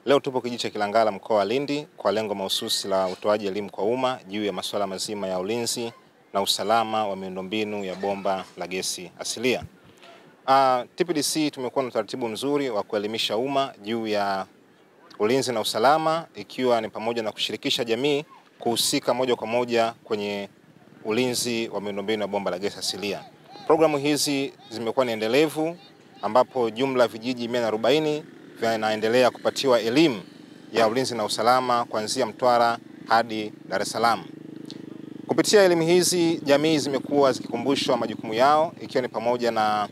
Leo tupo kijiji cha Kilangala mkoa wa Lindi kwa lengo mahususi la utoaji elimu kwa umma juu ya masuala mazima ya ulinzi na usalama wa miundombinu ya bomba la gesi asilia. TPDC tumekuwa na utaratibu mzuri wa kuelimisha umma juu ya ulinzi na usalama, ikiwa ni pamoja na kushirikisha jamii kuhusika moja kwa moja kwenye ulinzi wa miundombinu ya bomba la gesi asilia. Programu hizi zimekuwa ni endelevu, ambapo jumla vijiji 140 vinaendelea kupatiwa elimu ya ulinzi na usalama kuanzia Mtwara hadi Dar es Salaam. Kupitia elimu hizi, jamii zimekuwa zikikumbushwa majukumu yao, ikiwa ni pamoja na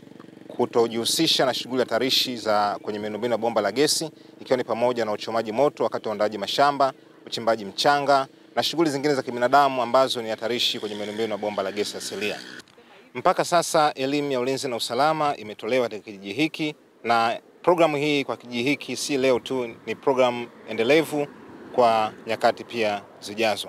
kutojihusisha na shughuli hatarishi za kwenye miundombinu ya bomba la gesi, ikiwa ni pamoja na uchomaji moto wakati wa uandaaji mashamba, uchimbaji mchanga na shughuli zingine za kibinadamu ambazo ni hatarishi kwenye miundombinu ya bomba la gesi asilia. Mpaka sasa elimu ya ulinzi na usalama imetolewa katika kijiji hiki, na programu hii kwa kijiji hiki si leo tu, ni programu endelevu kwa nyakati pia zijazo.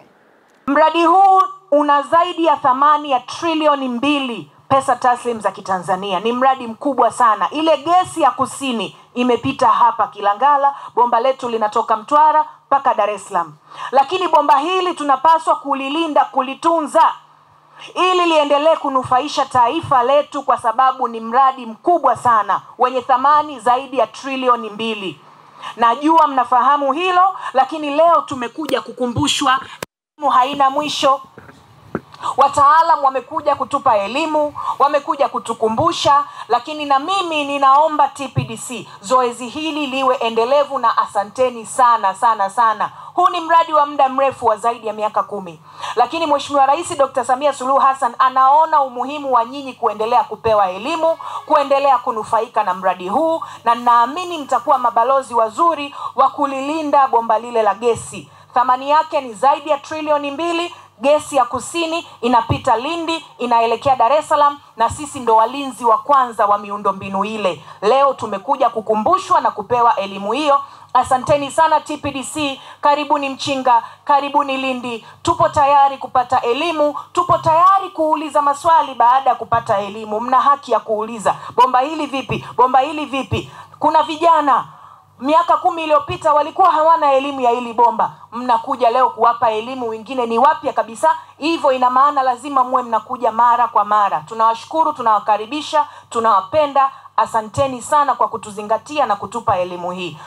Mradi huu una zaidi ya thamani ya trilioni 2 pesa taslim za Kitanzania. Ni mradi mkubwa sana. Ile gesi ya kusini imepita hapa Kilangala, bomba letu linatoka Mtwara mpaka Dar es Salaam. Lakini bomba hili tunapaswa kulilinda, kulitunza ili liendelee kunufaisha taifa letu, kwa sababu ni mradi mkubwa sana wenye thamani zaidi ya trilioni 2. Najua mnafahamu hilo, lakini leo tumekuja kukumbushwa. Haina mwisho. Wataalamu wamekuja kutupa elimu, wamekuja kutukumbusha, lakini na mimi ninaomba TPDC zoezi hili liwe endelevu, na asanteni sana sana sana. Huu ni mradi wa muda mrefu wa zaidi ya miaka 10. Lakini Mheshimiwa Rais Dr. Samia Suluhu Hassan anaona umuhimu wa nyinyi kuendelea kupewa elimu, kuendelea kunufaika na mradi huu, na naamini mtakuwa mabalozi wazuri wa kulilinda bomba lile la gesi. Thamani yake ni zaidi ya trilioni 2. Gesi ya kusini inapita Lindi, inaelekea Dar es Salaam, na sisi ndo walinzi wa kwanza wa miundombinu ile. Leo tumekuja kukumbushwa na kupewa elimu hiyo. Asanteni sana TPDC, karibuni Mchinga, karibuni Lindi. Tupo tayari kupata elimu, tupo tayari kuuliza maswali baada ya kupata elimu. Mna haki ya kuuliza, bomba hili vipi? Bomba hili vipi? Kuna vijana miaka 10 iliyopita walikuwa hawana elimu ya hili bomba. Mnakuja leo kuwapa elimu, wengine ni wapya kabisa. Hivyo ina maana lazima muwe mnakuja mara kwa mara. Tunawashukuru, tunawakaribisha, tunawapenda. Asanteni sana kwa kutuzingatia na kutupa elimu hii.